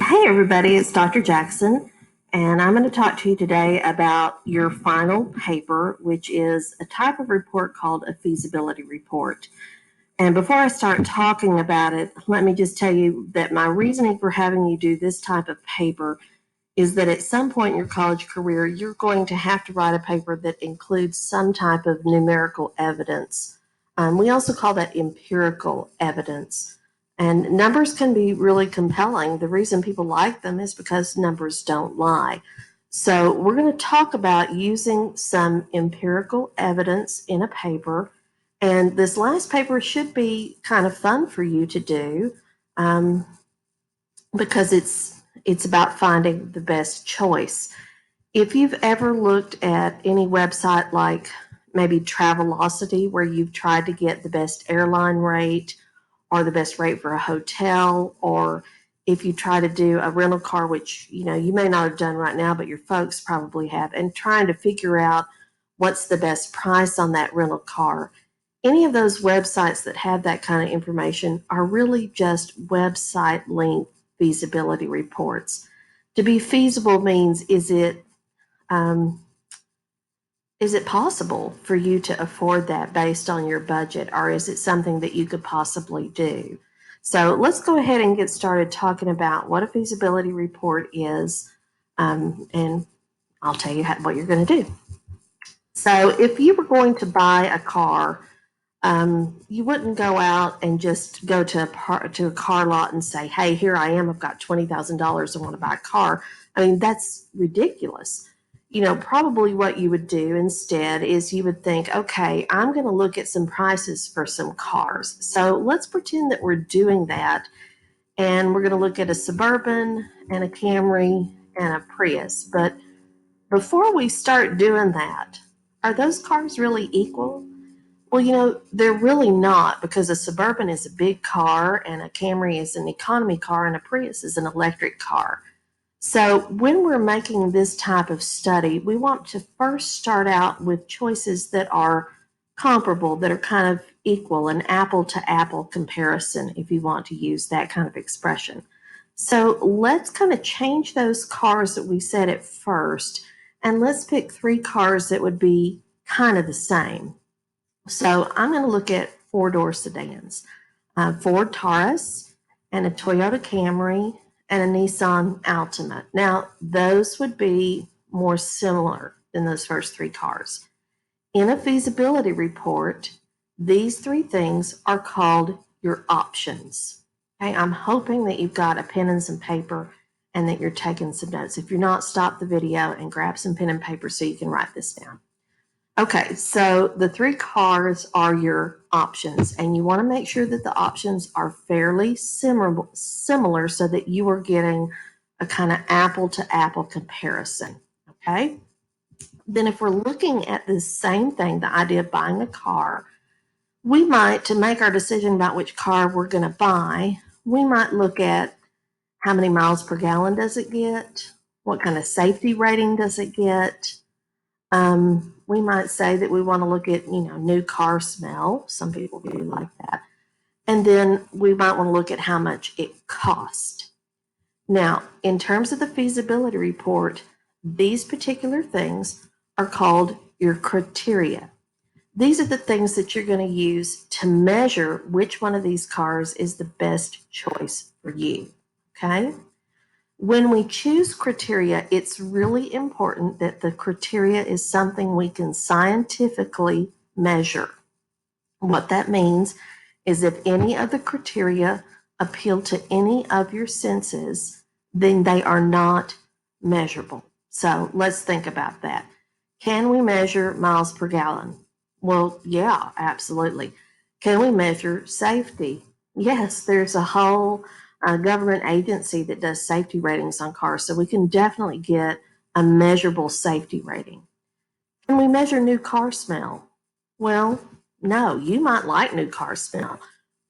Hey everybody, it's Dr. Jackson, and I'm going to talk to you today about your final paper, which is a type of report called a feasibility report. And before I start talking about it, let me just tell you that my reasoning for having you do this type of paper is that at some point in your college career, you're going to have to write a paper that includes some type of numerical evidence. We also call that empirical evidence. And numbers can be really compelling. The reason people like them is because numbers don't lie. So we're going to talk about using some empirical evidence in a paper. And this last paper should be kind of fun for you to do because it's about finding the best choice. If you've ever looked at any website like maybe Travelocity, where you've tried to get the best airline rate or the best rate for a hotel, or if you try to do a rental car, which you may not have done right now, but your folks probably have, and trying to figure out what's the best price on that rental car. Any of those websites that have that kind of information are really just website link feasibility reports. To be feasible means um, is it possible for you to afford that based on your budget, or is it something that you could possibly do? So let's go ahead and get started talking about what a feasibility report is, and I'll tell you what you're going to do. So if you were going to buy a car, you wouldn't go out and just go to a car lot and say, "Hey, here I am. I've got $20,000. I want to buy a car." I mean, that's ridiculous. Probably what you would do instead is you would think, "Okay, I'm going to look at some prices for some cars." So let's pretend that we're doing that, and we're going to look at a Suburban and a Camry and a Prius. But before we start doing that, are those cars really equal? Well, they're really not, because a Suburban is a big car and a Camry is an economy car and a Prius is an electric car. So when we're making this type of study, we want to first start out with choices that are comparable, that are kind of equal, an apple to apple comparison, if you want to use that kind of expression. So let's kind of change those cars that we said at first, and let's pick three cars that would be kind of the same. So I'm going to look at four-door sedans, Ford Taurus and a Toyota Camry and a Nissan Altima. Now, those would be more similar than those first three cars. In a feasibility report, these three things are called your options. Okay, I'm hoping that you've got a pen and some paper and that you're taking some notes. If you're not, stop the video and grab some pen and paper so you can write this down. Okay, so the three cars are your options, and you want to make sure that the options are fairly similar so that you are getting a kind of apple to apple comparison. Okay, then if we're looking at the same thing, the idea of buying a car, we might, to make our decision about which car we're going to buy, we might look at how many miles per gallon does it get, what kind of safety rating does it get. We might say that we want to look at, new car smell. Some people do like that. And then we might want to look at how much it cost. Now, in terms of the feasibility report, these particular things are called your criteria. These are the things that you're going to use to measure which one of these cars is the best choice for you. Okay? When we choose criteria, it's really important that the criteria is something we can scientifically measure. What that means is if any of the criteria appeal to any of your senses, then they are not measurable. So let's think about that. Can we measure miles per gallon? Well, yeah, absolutely. Can we measure safety? Yes, there's a whole government agency that does safety ratings on cars, so we can definitely get a measurable safety rating. Can we measure new car smell? Well, no, you might like new car smell.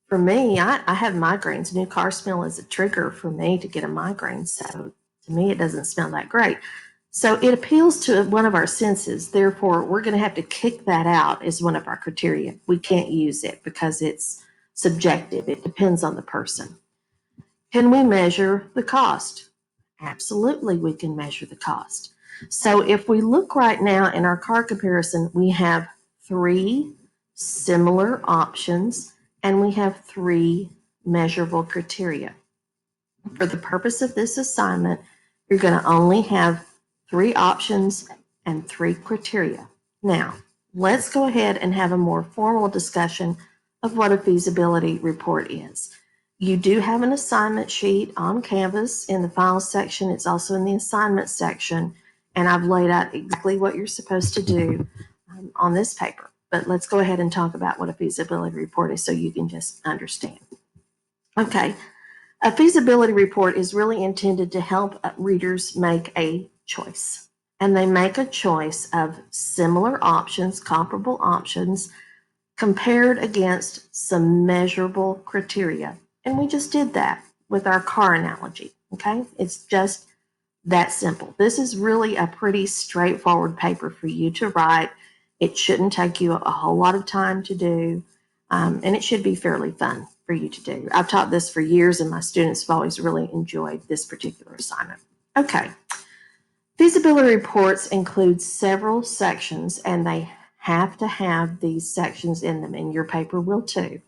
For me, I have migraines. New car smell is a trigger for me to get a migraine, so to me, it doesn't smell that great. So it appeals to one of our senses. Therefore, we're going to have to kick that out as one of our criteria. We can't use it because it's subjective. It depends on the person. Can we measure the cost? Absolutely, we can measure the cost. So if we look right now in our car comparison, we have three similar options and we have three measurable criteria. For the purpose of this assignment, you're going to only have three options and three criteria. Now, let's go ahead and have a more formal discussion of what a feasibility report is. You do have an assignment sheet on Canvas in the files section. It's also in the assignment section, and I've laid out exactly what you're supposed to do on this paper. But let's go ahead and talk about what a feasibility report is so you can just understand. Okay, a feasibility report is really intended to help readers make a choice. And they make a choice of similar options, comparable options, compared against some measurable criteria. And we just did that with our car analogy. Okay, it's just that simple. This is really a pretty straightforward paper for you to write. It shouldn't take you a whole lot of time to do, and it should be fairly fun for you to do. I've taught this for years, and my students have always really enjoyed this particular assignment. Okay, feasibility reports include several sections, and they have to have these sections in them, and your paper will too.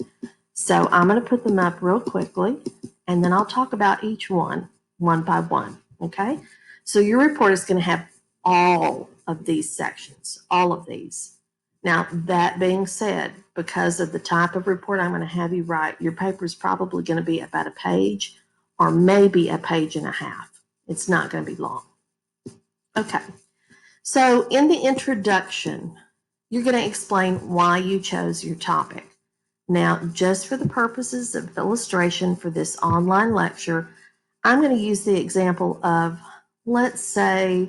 So I'm going to put them up real quickly, and then I'll talk about each one by one. Okay, so your report is going to have all of these sections, all of these. Now, that being said, because of the type of report I'm going to have you write, your paper is probably going to be about a page or maybe a page and a half. It's not going to be long. Okay, so in the introduction, you're going to explain why you chose your topic. Now, just for the purposes of illustration for this online lecture, I'm going to use the example of, let's say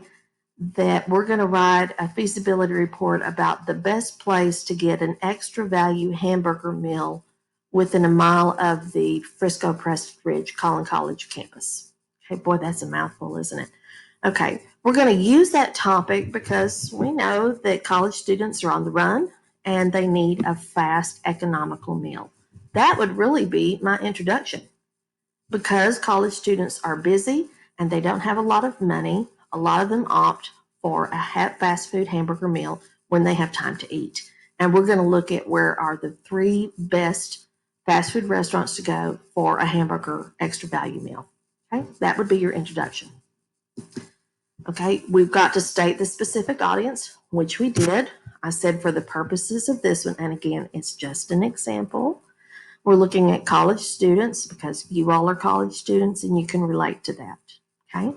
that we're going to write a feasibility report about the best place to get an extra value hamburger meal within a mile of the Frisco Crest Ridge Collin College campus. Hey, boy, that's a mouthful, isn't it? Okay, we're going to use that topic because we know that college students are on the run and they need a fast, economical meal. That would really be my introduction. Because college students are busy and they don't have a lot of money, a lot of them opt for a fast food hamburger meal when they have time to eat. And we're going to look at where are the three best fast food restaurants to go for a hamburger extra value meal. Okay, that would be your introduction. Okay, we've got to state the specific audience, which we did. I said for the purposes of this one, and again, it's just an example. We're looking at college students because you all are college students and you can relate to that. Okay.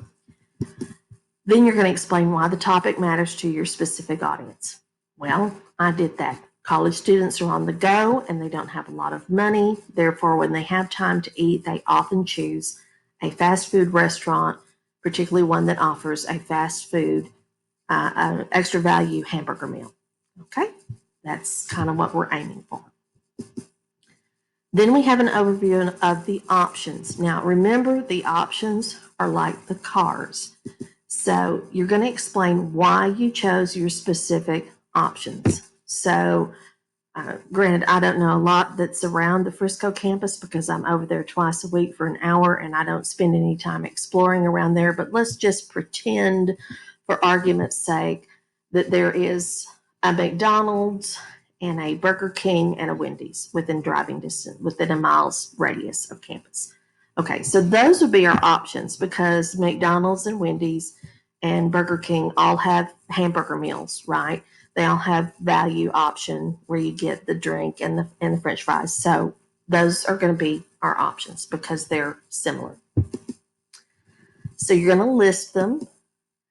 Then you're going to explain why the topic matters to your specific audience. Well, I did that. College students are on the go and they don't have a lot of money. Therefore, when they have time to eat, they often choose a fast food restaurant, particularly one that offers a fast food, extra value hamburger meal. Okay. That's kind of what we're aiming for. Then we have an overview of the options. Now, remember, the options are like the cars. So you're going to explain why you chose your specific options. So, granted, I don't know a lot that's around the Frisco campus because I'm over there twice a week for an hour and I don't spend any time exploring around there. But let's just pretend, for argument's sake, that there is a McDonald's and a Burger King and a Wendy's within driving distance, within a mile's radius of campus. Okay, so those would be our options because McDonald's and Wendy's and Burger King all have hamburger meals, right? They all have value option where you get the drink and the French fries. So those are going to be our options because they're similar. So you're going to list them,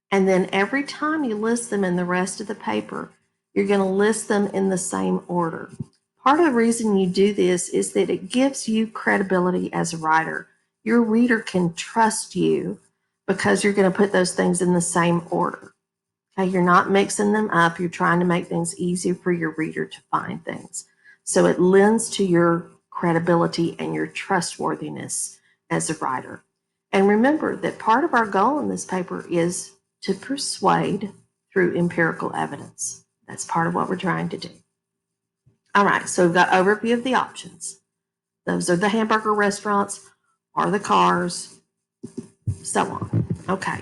and then every time you list them in the rest of the paper, you're going to list them in the same order. Part of the reason you do this is that it gives you credibility as a writer. Your reader can trust you because you're going to put those things in the same order. Okay, you're not mixing them up. You're trying to make things easier for your reader to find things. So it lends to your credibility and your trustworthiness as a writer. And remember that part of our goal in this paper is to persuade through empirical evidence. That's part of what we're trying to do. All right, so we've got overview of the options. Those are the hamburger restaurants Are the cars, so on. Okay.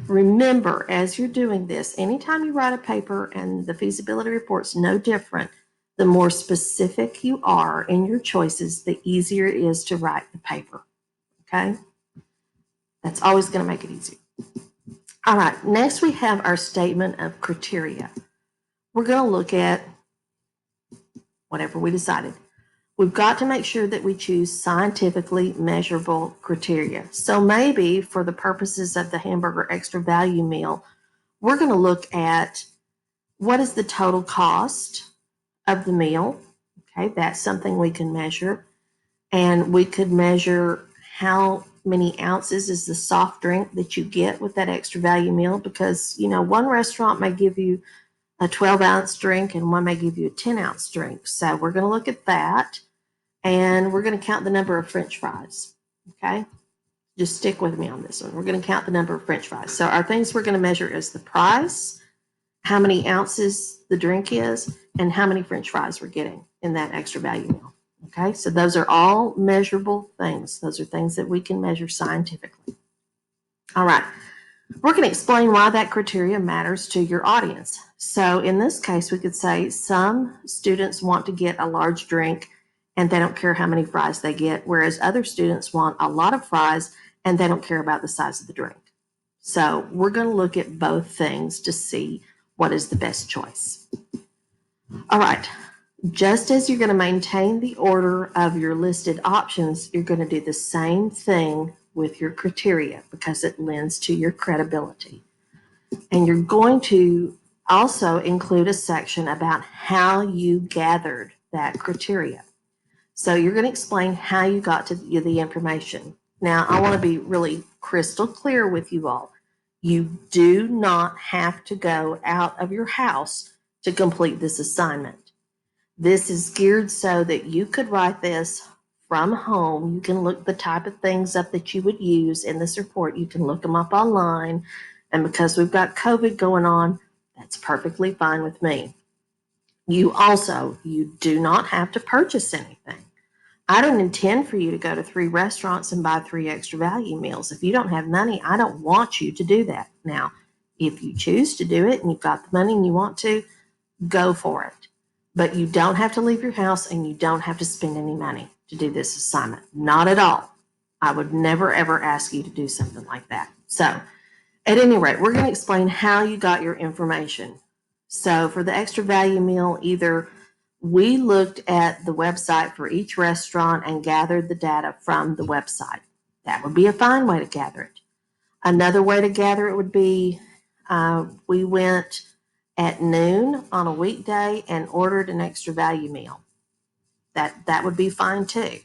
Remember, as you're doing this, anytime you write a paper and the feasibility report's no different, the more specific you are in your choices, the easier it is to write the paper. Okay? That's always going to make it easier. All right, next we have our statement of criteria. We're going to look at whatever we decided. We've got to make sure that we choose scientifically measurable criteria. So maybe for the purposes of the hamburger extra value meal, we're going to look at what is the total cost of the meal. Okay, that's something we can measure. And we could measure how many ounces is the soft drink that you get with that extra value meal, because, you know, one restaurant may give you a 12-ounce drink and one may give you a 10-ounce drink. So we're going to look at that. And we're going to count the number of French fries. Okay, just stick with me on this one. We're going to count the number of French fries. So our things we're going to measure is the price, how many ounces the drink is, and how many French fries we're getting in that extra value meal. Okay, so those are all measurable things. Those are things that we can measure scientifically. All right, we're going to explain why that criteria matters to your audience. So in this case, we could say some students want to get a large drink and they don't care how many fries they get, whereas other students want a lot of fries and they don't care about the size of the drink. So we're going to look at both things to see what is the best choice. All right, just as you're going to maintain the order of your listed options, you're going to do the same thing with your criteria because it lends to your credibility. And you're going to also include a section about how you gathered that criteria. So you're going to explain how you got to the information. Now, I want to be really crystal clear with you all. You do not have to go out of your house to complete this assignment. This is geared so that you could write this from home. You can look the type of things up that you would use in this report. You can look them up online. And because we've got COVID going on, that's perfectly fine with me. You do not have to purchase anything. I don't intend for you to go to 3 restaurants and buy 3 extra value meals. If you don't have money, I don't want you to do that. Now, if you choose to do it and you've got the money and you want to, go for it. But you don't have to leave your house and you don't have to spend any money to do this assignment. Not at all. I would never, ever ask you to do something like that. So, at any rate, we're going to explain how you got your information. So, for the extra value meal, either we looked at the website for each restaurant and gathered the data from the website. That would be a fine way to gather it. Another way to gather it would be we went at noon on a weekday and ordered an extra value meal. That would be fine too.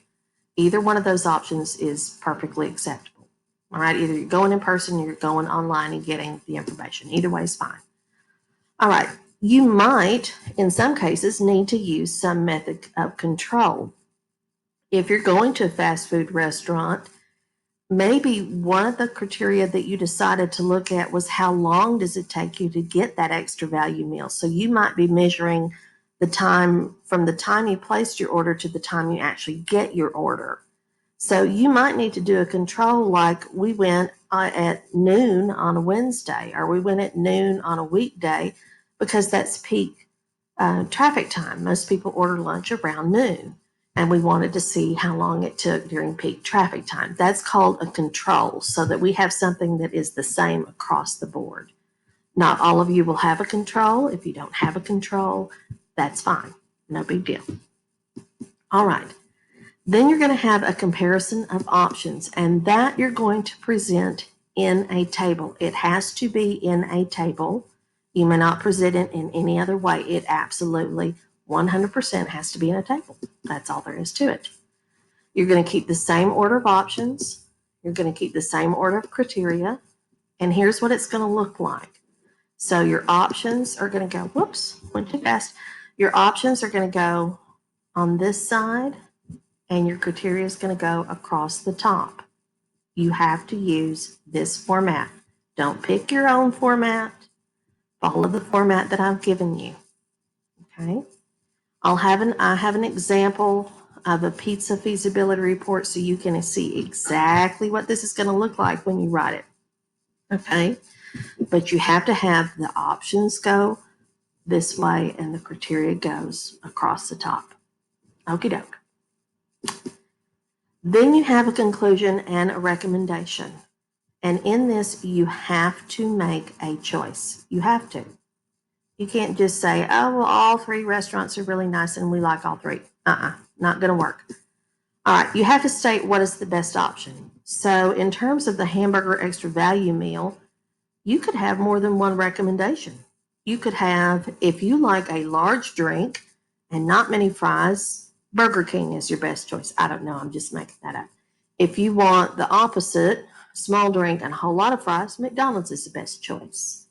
Either one of those options is perfectly acceptable. All right, either you're going in person or you're going online and getting the information. Either way is fine. All right, you might, in some cases, need to use some method of control. If you're going to a fast food restaurant, maybe one of the criteria that you decided to look at was how long does it take you to get that extra value meal. So you might be measuring the time from the time you placed your order to the time you actually get your order. So you might need to do a control like we went at noon on a Wednesday, or we went at noon on a weekday, because that's peak traffic time. Most people order lunch around noon, and we wanted to see how long it took during peak traffic time. That's called a control, so that we have something that is the same across the board. Not all of you will have a control. If you don't have a control, that's fine. No big deal. All right. Then you're going to have a comparison of options, and that you're going to present in a table. It has to be in a table. You may not present it in any other way. It absolutely 100% has to be in a table. That's all there is to it. You're going to keep the same order of options. You're going to keep the same order of criteria. And here's what it's going to look like. So your options are going to go, whoops, went too fast. Your options are going to go on this side, and your criteria is going to go across the top. You have to use this format. Don't pick your own format. Follow the format that I've given you. Okay. I have an example of a pizza feasibility report so you can see exactly what this is going to look like when you write it. Okay? But you have to have the options go this way and the criteria goes across the top. Okie doke. Then you have a conclusion and a recommendation. And in this, you have to make a choice. You have to. You can't just say, oh, well, all three restaurants are really nice and we like all three. Not going to work. All right, you have to state what is the best option. So in terms of the hamburger extra value meal, you could have more than one recommendation. You could have, if you like a large drink and not many fries, Burger King is your best choice. I don't know, I'm just making that up. If you want the opposite, small drink and a whole lot of fries, McDonald's is the best choice.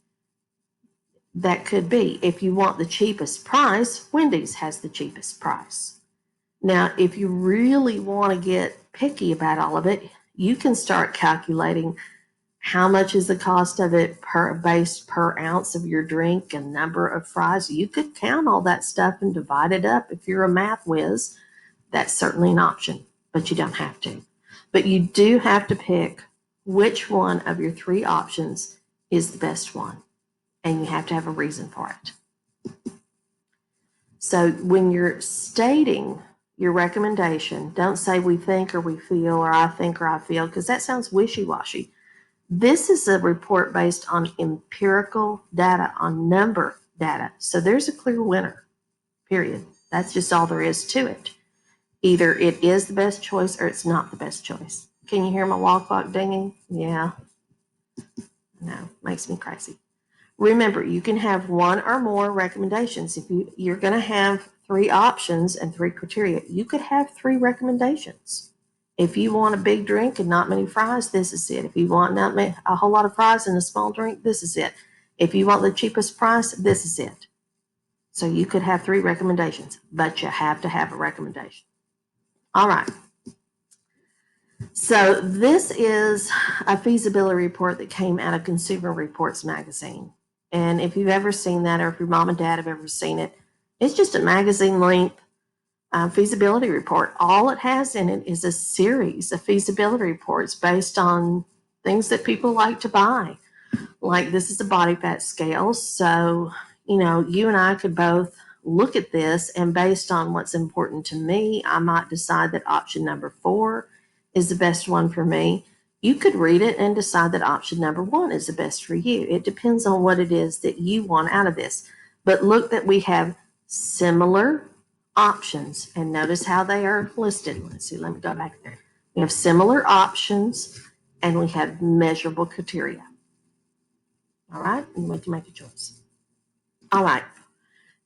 That could be. If you want the cheapest price, Wendy's has the cheapest price. Now, if you really want to get picky about all of it, you can start calculating how much is the cost of it based per ounce of your drink and number of fries. You could count all that stuff and divide it up. If you're a math whiz, that's certainly an option, but you don't have to. But you do have to pick which one of your three options is the best one, and you have to have a reason for it. So when you're stating your recommendation, don't say we think or we feel or I think or I feel, because that sounds wishy-washy. This is a report based on empirical data, on number data. So there's a clear winner, period. That's just all there is to it. Either it is the best choice or it's not the best choice. Can you hear my wall clock dinging? Yeah. No, makes me crazy. Remember, you can have one or more recommendations. If you're going to have three options and three criteria, you could have three recommendations. If you want a big drink and not many fries, this is it. If you want a whole lot of fries and a small drink, this is it. If you want the cheapest price, this is it. So you could have three recommendations, but you have to have a recommendation. All right. So this is a feasibility report that came out of Consumer Reports magazine. And if you've ever seen that, or if your mom and dad have ever seen it, it's just a magazine length feasibility report. All it has in it is a series of feasibility reports based on things that people like to buy. Like, this is a body fat scale. So, you and I could both look at this, and based on what's important to me, I might decide that option number 4 is the best one for me. You could read it and decide that option number 1 is the best for you. It depends on what it is that you want out of this. But look that we have similar options, and notice how they are listed. Let's see, let me go back there. We have similar options and we have measurable criteria. All right, and we can make a choice. All right,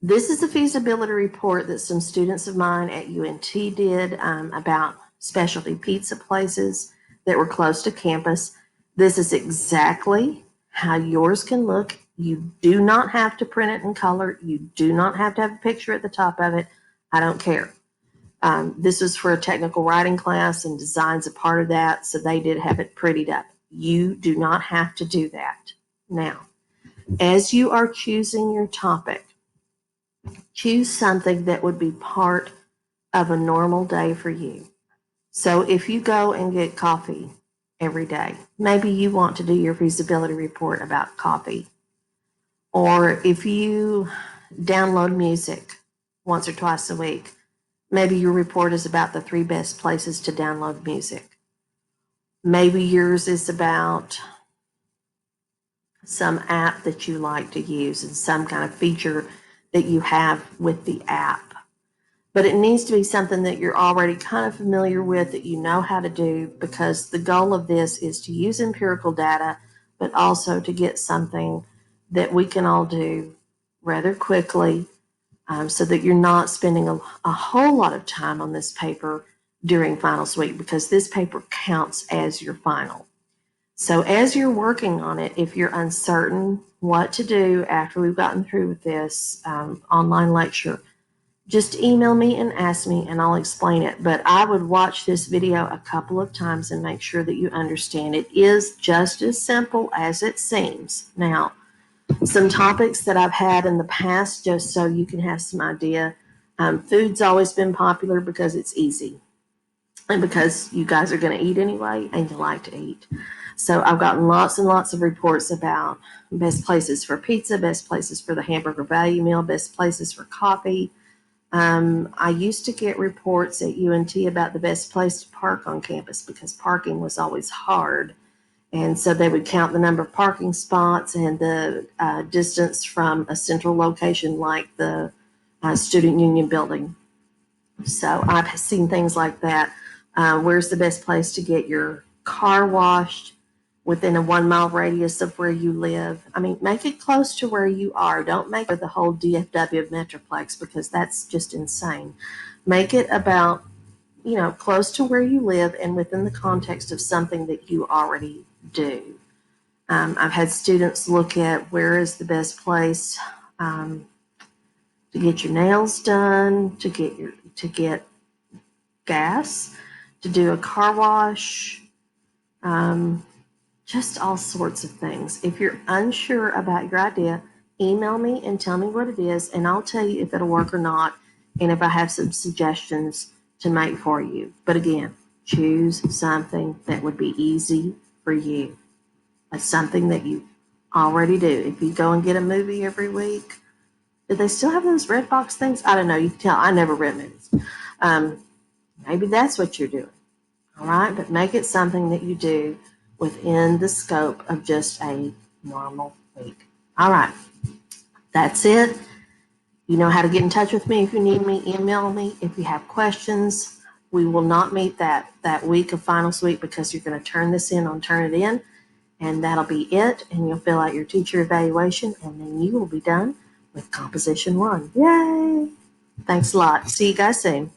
this is a feasibility report that some students of mine at UNT did about specialty pizza places that were close to campus. This is exactly how yours can look. You do not have to print it in color. You do not have to have a picture at the top of it. I don't care. This was for a technical writing class, and design's a part of that, so they did have it prettied up. You do not have to do that. Now, as you are choosing your topic, choose something that would be part of a normal day for you. So if you go and get coffee every day, maybe you want to do your feasibility report about coffee. Or if you download music once or twice a week, maybe your report is about the 3 best places to download music. Maybe yours is about some app that you like to use and some kind of feature that you have with the app. But it needs to be something that you're already kind of familiar with, that you know how to do, because the goal of this is to use empirical data, but also to get something that we can all do rather quickly, so that you're not spending a whole lot of time on this paper during finals week, because this paper counts as your final. So as you're working on it, if you're uncertain what to do after we've gotten through with this online lecture, just email me and ask me and I'll explain it. But I would watch this video a couple of times and make sure that you understand it is just as simple as it seems. Now, some topics that I've had in the past, just so you can have some idea. Food's always been popular because it's easy and because you guys are going to eat anyway and you like to eat. So I've gotten lots and lots of reports about best places for pizza, best places for the hamburger value meal, best places for coffee. I used to get reports at UNT about the best place to park on campus because parking was always hard. And so they would count the number of parking spots and the distance from a central location like the student union building. So I've seen things like that. Where's the best place to get your car washed within a 1 mile radius of where you live? I mean, make it close to where you are. Don't make it the whole DFW Metroplex because that's just insane. Make it about, close to where you live and within the context of something that you already do. I've had students look at where is the best place um, to get your nails done, to get gas, to do a car wash, um, just all sorts of things. If you're unsure about your idea, email me and tell me what it is, and I'll tell you if it'll work or not, and if I have some suggestions to make for you. But again, choose something that would be easy for you. That's something that you already do. If you go and get a movie every week, do they still have those red box things? I don't know. You can tell I never rent movies. Um, Maybe that's what you're doing. All right, but make it something that you do within the scope of just a normal week. All right, that's it. You know how to get in touch with me if you need me. Email me if you have questions. We will not meet that week of finals week because you're going to turn this in on Turnitin, and that'll be it. And you'll fill out your teacher evaluation, and then you will be done with Composition 1. Yay! Thanks a lot. See you guys soon.